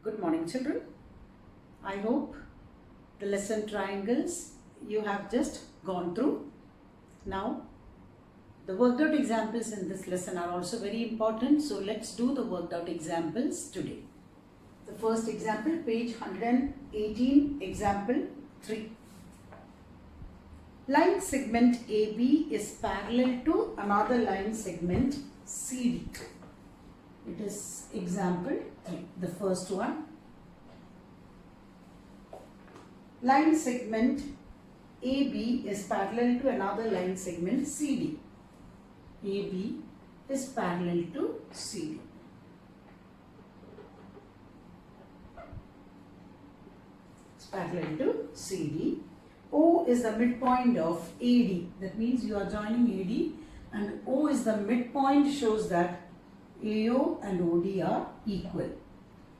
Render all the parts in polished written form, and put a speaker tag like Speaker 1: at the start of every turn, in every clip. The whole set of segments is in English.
Speaker 1: Good morning, children. I hope the lesson triangles you have just gone through. Now, the worked out examples in this lesson are also very important. So, let's do the worked out examples today. The first example, page 118, example 3. Line segment AB is parallel to another line segment CD. It is example 3, the first one. Line segment AB is parallel to another line segment CD. AB is parallel to CD. It's parallel to CD. O is the midpoint of AD. That means you are joining AD and O is the midpoint, shows that AO and OD are equal.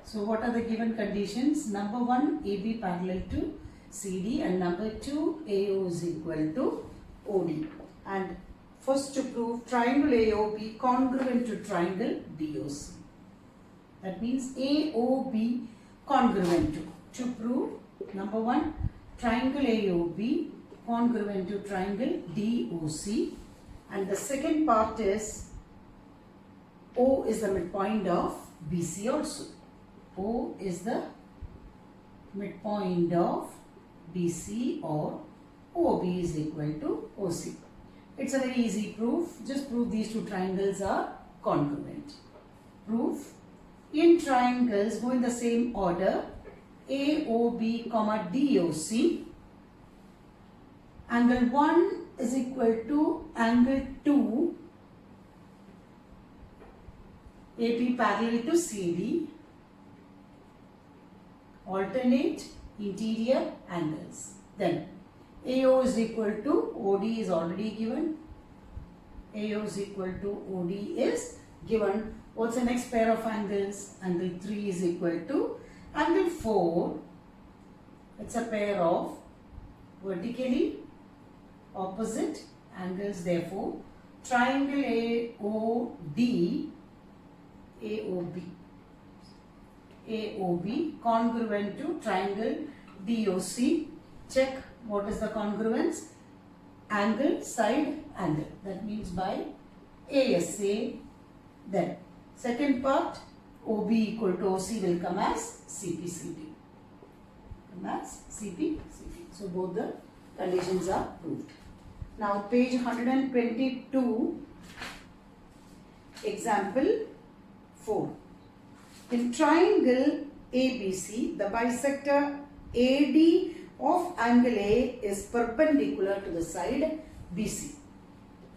Speaker 1: So what are the given conditions? Number 1, AB parallel to CD, and number 2, AO is equal to OD. And first to prove triangle AOB congruent to triangle DOC. That means AOB congruent to prove, number 1, triangle AOB congruent to triangle DOC, and the second part is O is the midpoint of BC also. O is the midpoint of BC, or OB is equal to OC. It's a very easy proof. Just prove these two triangles are congruent. Proof. In triangles, go in the same order. AOB, DOC. Angle 1 is equal to angle 2. AP parallel to CD. Alternate interior angles. Then AO is equal to OD is already given. AO is equal to OD is given. What's the next pair of angles? Angle 3 is equal to angle 4. It's a pair of vertically opposite angles. Therefore, triangle AOD, AOB congruent to triangle DOC. Check what is the congruence. Angle, side, angle. That means by ASA. Then second part, OB equal to OC will come as CPCD. So both the conditions are proved. Now page 122, example 4. In triangle ABC, the bisector AD of angle A is perpendicular to the side BC.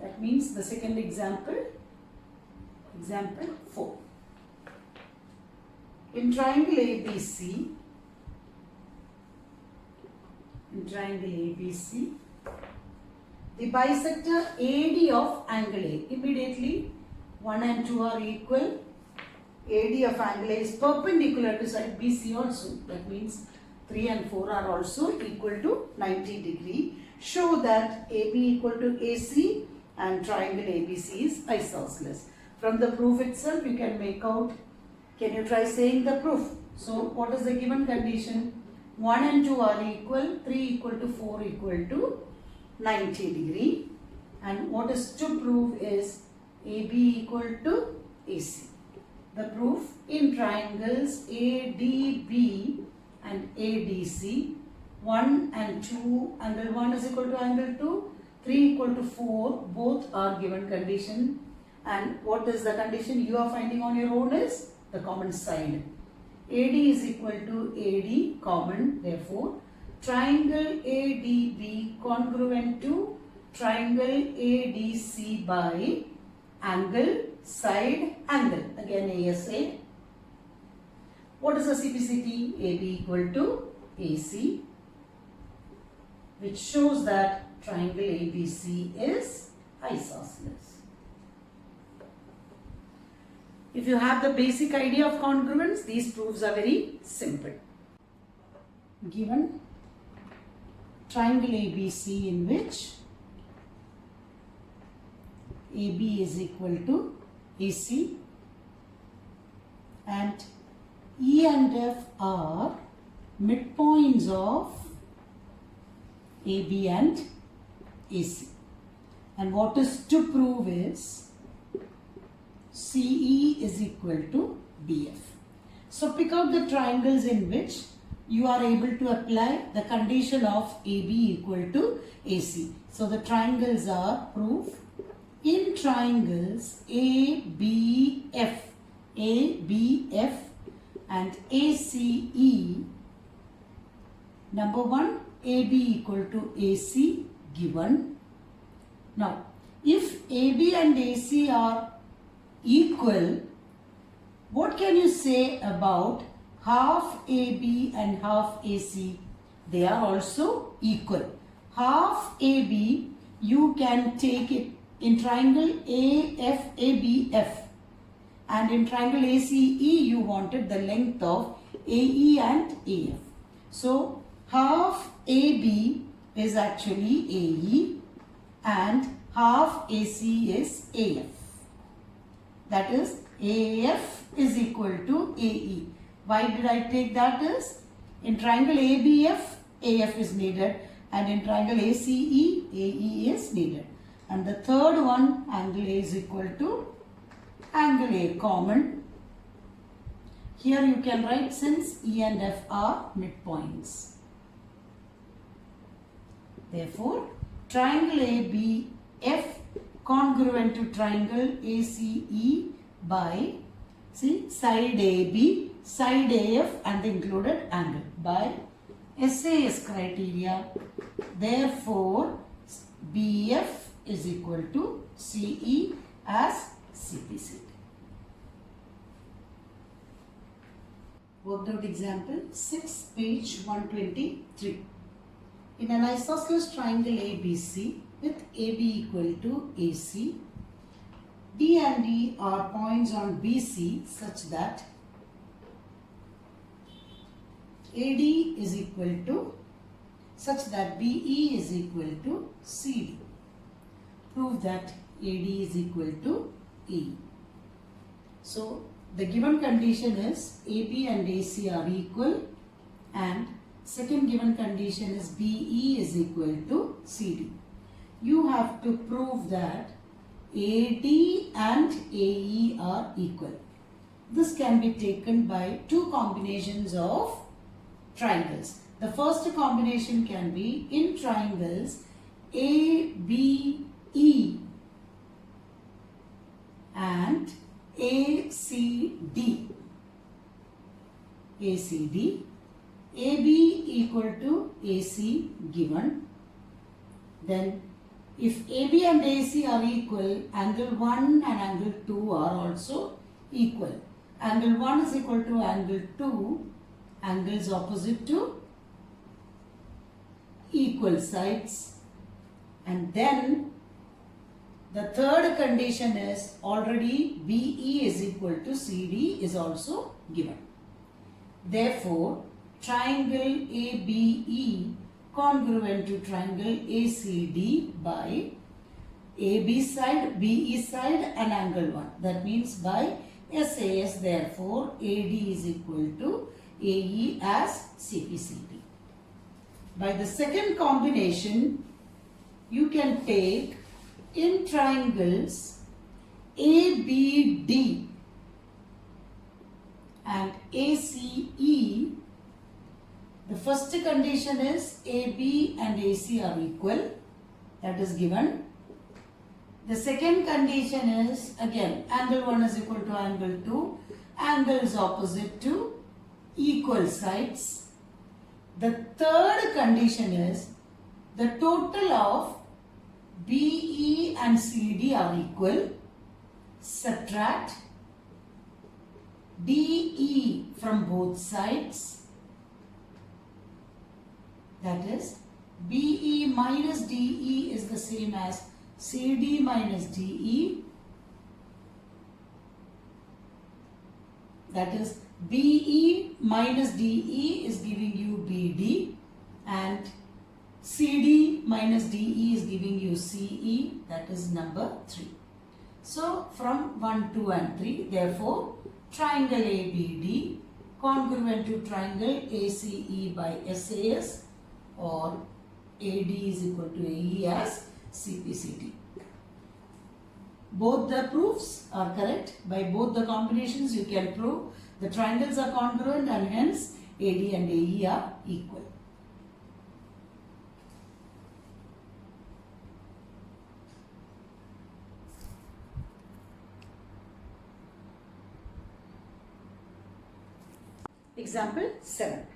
Speaker 1: That means the second example, example 4. In triangle ABC, the bisector AD of angle A, immediately 1 and 2 are equal. AD of angle A is perpendicular to side BC also. That means 3 and 4 are also equal to 90 degree. Show that AB equal to AC and triangle ABC is isosceles. From the proof itself you can make out. Can you try saying the proof? So what is the given condition? 1 and 2 are equal. 3 equal to 4 equal to 90 degree. And what is to prove is AB equal to AC. The proof, in triangles ADB and ADC, 1 and 2, angle 1 is equal to angle 2, 3 equal to 4, both are given condition. And what is the condition you are finding on your own is the common side. AD is equal to AD, common, therefore triangle ADB congruent to triangle ADC by angle, side, angle. Again ASA. What is the CPCT? AB equal to AC, which shows that triangle ABC is isosceles. If you have the basic idea of congruence, these proofs are very simple. Given triangle ABC in which AB is equal to AC and E and F are midpoints of AB and AC. And what is to prove is CE is equal to BF. So pick out the triangles in which you are able to apply the condition of AB equal to AC. So the triangles are proof in triangles ABF and ACE. Number 1, AB equal to AC given. Now, if AB and AC are equal, what can you say about half AB and half AC? They are also equal. Half AB, you can take it in triangle AFABF, and in triangle ACE, you wanted the length of AE and AF. So, half AB is actually AE and half AC is AF. That is, AF is equal to AE. Why did I take that as? In triangle ABF, AF is needed, and in triangle ACE, AE is needed. And the third one, angle A is equal to angle A common. Here you can write since E and F are midpoints. Therefore, triangle ABF congruent to triangle ACE by, see, side AB, side AF and the included angle by SAS criteria. Therefore, BF is equal to CE as CPCT. Worked out example 6, page 123. In an isosceles triangle ABC with AB equal to AC, D and E are points on BC such that AD is equal to, such that BE is equal to CD. Prove that AD is equal to E. So, the given condition is AB and AC are equal, and second given condition is BE is equal to CD. You have to prove that AD and AE are equal. This can be taken by two combinations of triangles. The first combination can be in triangles ABE and ACD. AB equal to AC given. Then if AB and AC are equal, angle 1 and angle 2 are also equal. Angle 1 is equal to angle 2, angles opposite to equal sides. And then the third condition is already BE is equal to CD is also given. Therefore, triangle ABE congruent to triangle ACD by AB side, BE side and angle 1. That means by SAS, therefore AD is equal to AE as CPCD. By the second combination, you can take in triangles ABD and ACE. The first condition is AB and AC are equal. That is given. The second condition is again angle 1 is equal to angle 2. Angles opposite to equal sides. The third condition is the total of BE and CD are equal. Subtract DE from both sides. That is, BE minus DE is the same as CD minus DE. That is, BE minus DE is giving you BD, and CD minus DE is giving you CE. That is number 3. So, from 1, 2 and 3, therefore, triangle ABD congruent to triangle ACE by SAS, or AD is equal to AE as CPCT. Both the proofs are correct. By both the combinations you can prove the triangles are congruent and hence AD and AE are equal. Example 7.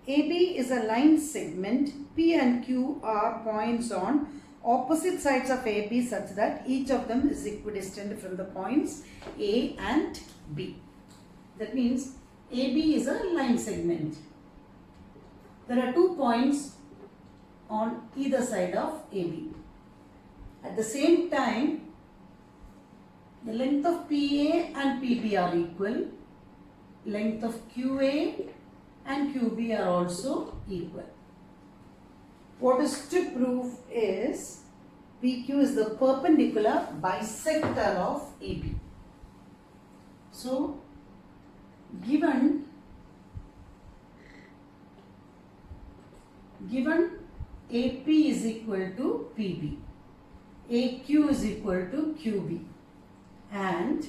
Speaker 1: AB is a line segment. P and Q are points on opposite sides of AB such that each of them is equidistant from the points A and B. That means AB is a line segment. There are 2 points on either side of AB. At the same time, the length of PA and PB are equal. Length of QA and QB are also equal. What is to prove is PQ is the perpendicular bisector of AB. So, given AP is equal to PB, AQ is equal to QB, and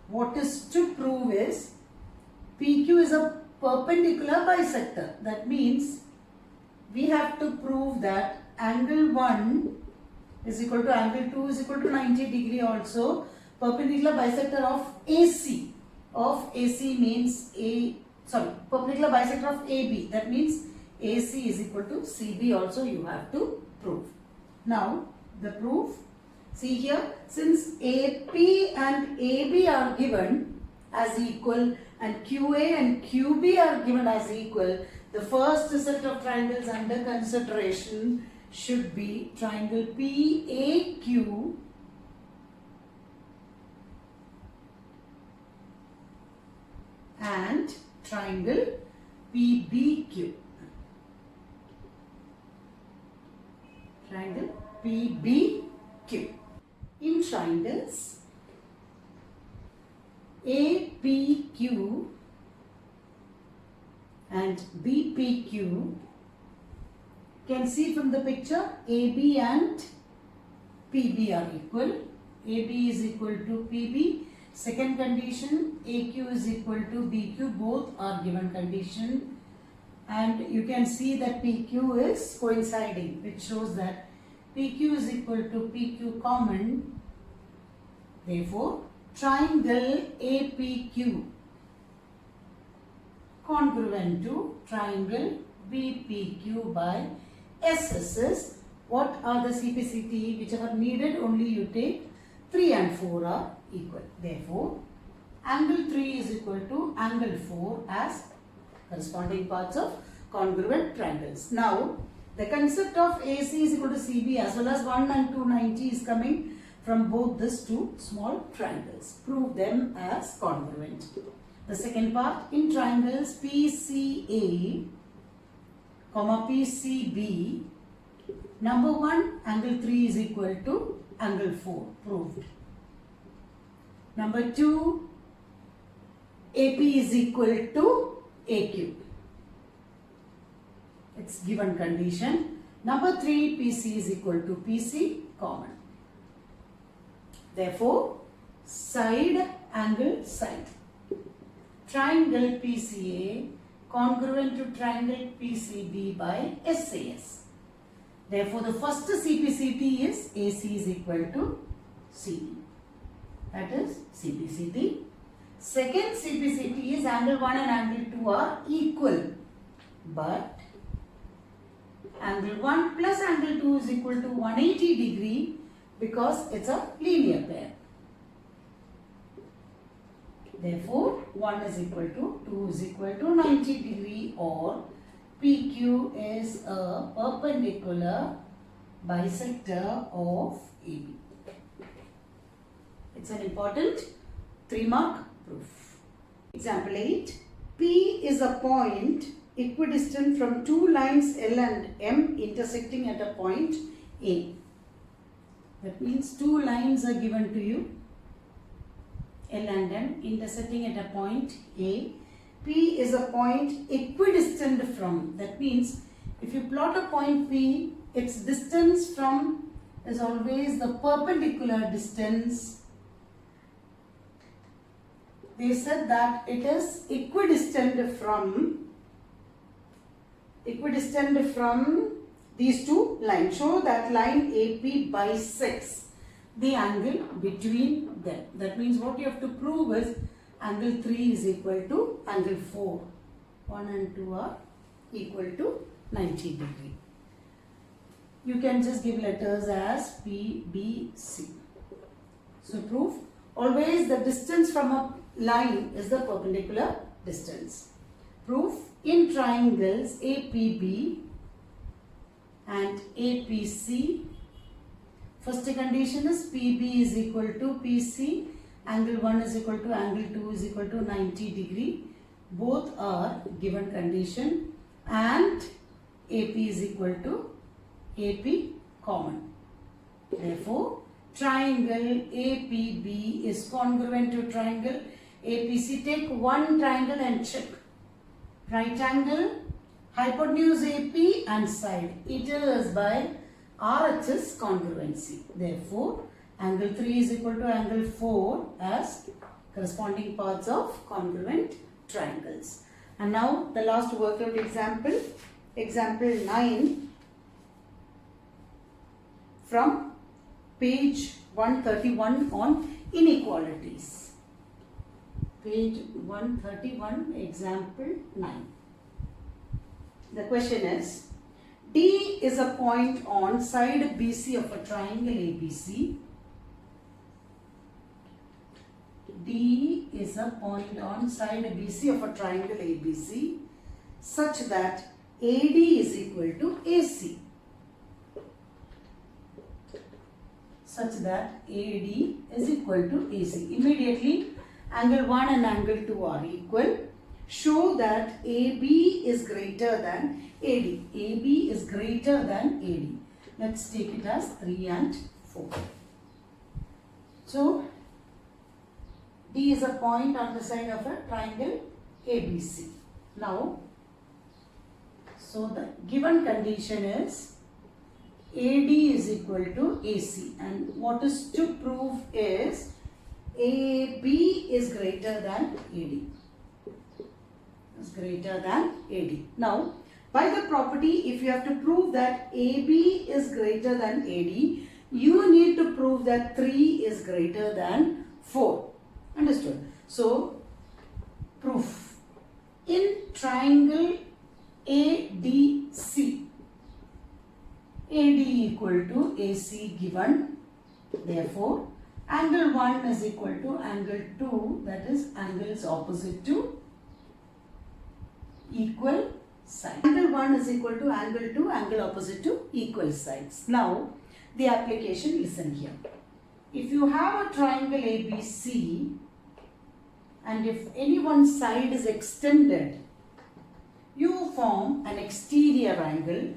Speaker 1: what is to prove is PQ is a perpendicular bisector. That means we have to prove that angle 1 is equal to angle 2 is equal to 90 degree also. Perpendicular bisector of AC. Of AC means perpendicular bisector of AB. That means AC is equal to CB also you have to prove. Now the proof. See here, since AP and AB are given as equal and QA and QB are given as equal, the first set of triangles under consideration should be triangle PAQ and triangle PBQ. Triangle PBQ. In triangles APQ and BPQ, can see from the picture AB and PB are equal. AB is equal to PB. Second condition, AQ is equal to BQ. Both are given condition, and you can see that PQ is coinciding, which shows that PQ is equal to PQ common. Therefore, triangle APQ congruent to triangle BPQ by SSS. What are the CPCT? Whichever needed, only you take. 3 and 4 are equal. Therefore, angle 3 is equal to angle 4 as corresponding parts of congruent triangles. Now, the concept of AC is equal to CB as well as 1 and 290 is coming from both these two small triangles. Prove them as congruent. The second part, in triangles PCA, PCB, number 1 angle 3 is equal to angle 4, proved. Number 2, AP is equal to AQ. It's given condition. Number 3, PC is equal to PC, common. Therefore, side angle side. Triangle PCA congruent to triangle PCB by SAS. Therefore, the first CPCT is AC is equal to CB. That is CPCT. Second CPCT is angle 1 and angle 2 are equal. But angle 1 plus angle 2 is equal to 180 degree because it's a linear pair. Therefore, 1 is equal to 2 is equal to 90 degree, or PQ is a perpendicular bisector of AB. It's an important 3-mark proof. Example 8. P is a point equidistant from two lines L and M intersecting at a point A. That means two lines are given to you, L and M intersecting at a point A. P is a point equidistant from. That means if you plot a point P, its distance from is always the perpendicular distance. They said that it is equidistant from these two lines. Show that line AP bisects the angle between them. That means what you have to prove is angle 3 is equal to angle 4. 1 and 2 are equal to 90 degree. You can just give letters as P, B, C. So proof, always the distance from a line is the perpendicular distance. Proof, in triangles APB and APC, first condition is PB is equal to PC, angle 1 is equal to angle 2 is equal to 90 degree. Both are given condition, and AP is equal to AP common. Therefore, triangle APB is congruent to triangle APC. Take one triangle and check. Right angle, hypotenuse AP and side. It is by RHS congruency. Therefore, angle 3 is equal to angle 4 as corresponding parts of congruent triangles. And now the last workout example, example 9 from page 131 on inequalities. Page 131, example 9. The question is, D is a point on side BC of a triangle ABC. D is a point on side BC of a triangle ABC such that AD is equal to AC. Such that AD is equal to AC. Immediately, angle 1 and angle 2 are equal. Show that AB is greater than AD. AB is greater than AD. Let's take it as 3 and 4. So, D is a point on the side of a triangle ABC. Now, so the given condition is AD is equal to AC, and what is to prove is AB is greater than AD. Is greater than AD. Now, by the property, if you have to prove that AB is greater than AD, you need to prove that 3 is greater than 4. Understood? So, proof. In triangle ADC, AD equal to AC given. Therefore, angle 1 is equal to angle 2, that is angles opposite to equal sides. Angle 1 is equal to angle 2, angle opposite to equal sides. Now, the application, listen here. If you have a triangle ABC and if any one side is extended, you form an exterior angle,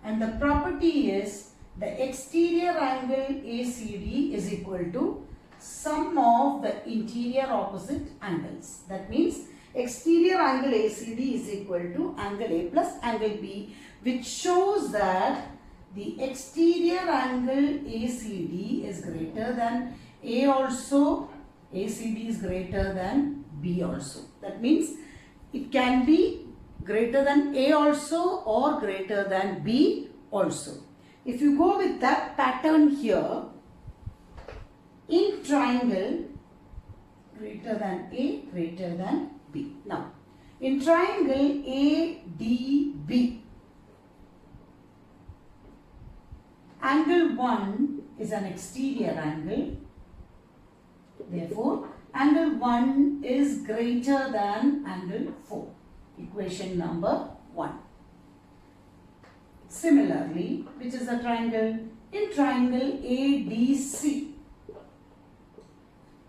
Speaker 1: and the property is the exterior angle ACD is equal to sum of the interior opposite angles. That means exterior angle ACD is equal to angle A plus angle B, which shows that the exterior angle ACD is greater than A also, ACD is greater than B also. That means it can be greater than A also or greater than B also. If you go with that pattern here, in triangle greater than A, greater than B. Now, in triangle ADB, angle 1 is an exterior angle. Therefore, angle 1 is greater than angle 4. Equation number 1. Similarly, which is a triangle? In triangle ADC,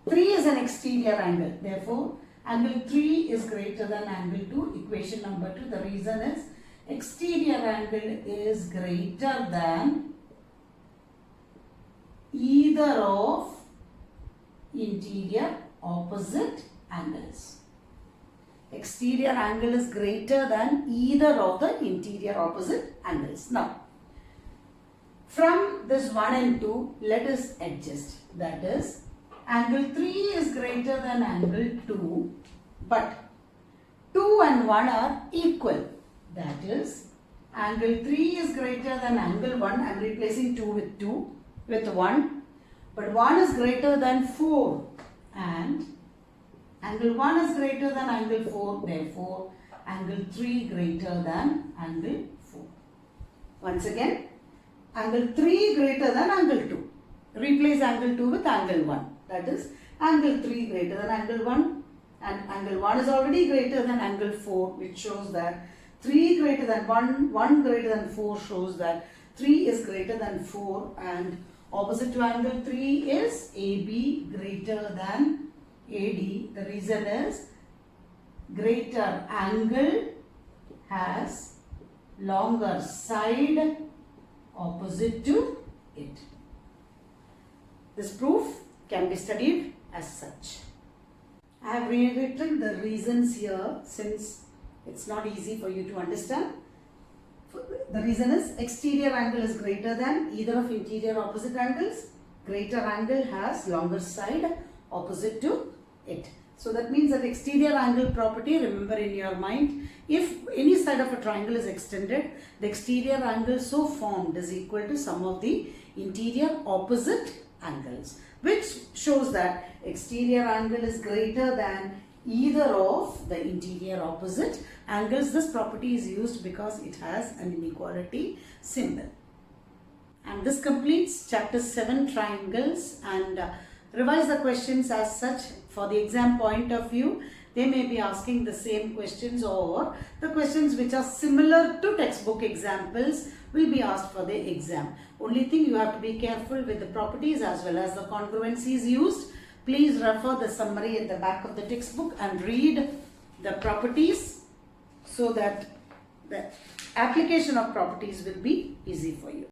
Speaker 1: 3 is an exterior angle. Therefore, angle 3 is greater than angle 2. Equation number 2. The reason is exterior angle is greater than either of interior opposite angles. exterior angle is greater than either of the interior opposite angles. Now, from this 1 and 2, let us adjust. That is, angle 3 is greater than angle 2, but 2 and 1 are equal. That is, angle 3 is greater than angle 1. I am replacing 2 with 2 with 1. But 1 is greater than 4 and angle 1 is greater than angle 4. Therefore, angle 3 greater than angle 4. Once again, angle 3 greater than angle 2. Replace angle 2 with angle 1. That is, angle 3 greater than angle 1 and angle 1 is already greater than angle 4, which shows that 3 greater than 1, 1 greater than 4 shows that 3 is greater than 4, and opposite to angle 3 is AB greater than AD. The reason is greater angle has longer side opposite to it. This proof can be studied as such. I have rewritten the reasons here since it's not easy for you to understand. The reason is exterior angle is greater than either of interior opposite angles. Greater angle has longer side opposite to it. So that means that exterior angle property, remember in your mind, if any side of a triangle is extended, the exterior angle so formed is equal to sum of the interior opposite angles, which shows that exterior angle is greater than either of the interior opposite angles. This property is used because it has an inequality symbol. And this completes chapter 7 triangles, and revise the questions as such. For the exam point of view, they may be asking the same questions, or the questions which are similar to textbook examples will be asked for the exam. Only thing, you have to be careful with the properties as well as the congruencies used. Please refer the summary at the back of the textbook and read the properties so that the application of properties will be easy for you.